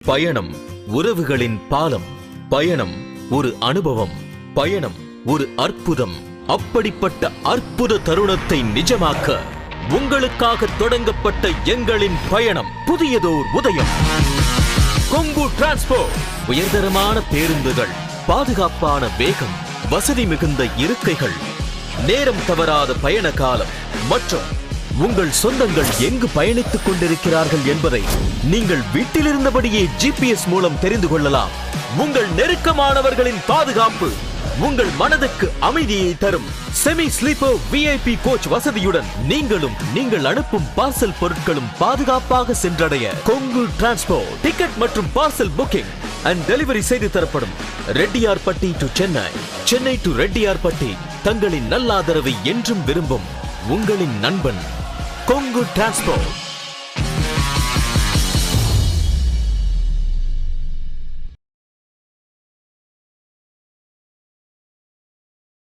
பயணம் உறவுகளின் பாலம். பயணம் ஒரு அனுபவம். பயணம் ஒரு அற்புதம். அப்படிப்பட்ட அற்புத தருணத்தை நிஜமாக்க உங்களுக்காக தொடங்கப்பட்ட எங்களின் பயணம் புதியதோர் உதயம். கொங்கு டிரான்ஸ்போர்ட். உயர்தரமான பேருந்துகள், பாதுகாப்பான வேகம், வசதி மிகுந்த இருக்கைகள், நேரம் தவறாத பயண காலம் மற்றும் உங்கள் சொந்தங்கள் எங்கு பயணித்துக் கொண்டிருக்கிறார்கள் என்பதை நீங்கள் வீட்டிலிருந்தபடியே GPS மூலம் தெரிந்து கொள்ளலாம். உங்கள் நெருக்கமானவர்களின் பாதுகாப்பு உங்கள் மனதுக்கு அமைதியை தரும் செமி ஸ்லீப்பர் VIP கோச் வசதியுடன் நீங்களும் நீங்கள் அனுப்பும் பார்சல் பொருட்களும் பாதுகாப்பாக சென்றடைய கொங்கு டிரான்ஸ்போர்ட். டிக்கெட் மற்றும் பார்சல் புக்கிங் அண்ட் டெலிவரி செய்து தரப்படும். Reddiyarpatti to Chennai, Chennai to Reddiyarpatti. தங்களின் நல்லாதரவை என்றும் விரும்பும் உங்களின் நண்பன் கொங்கு டிரான்ஸ்போர்ட்.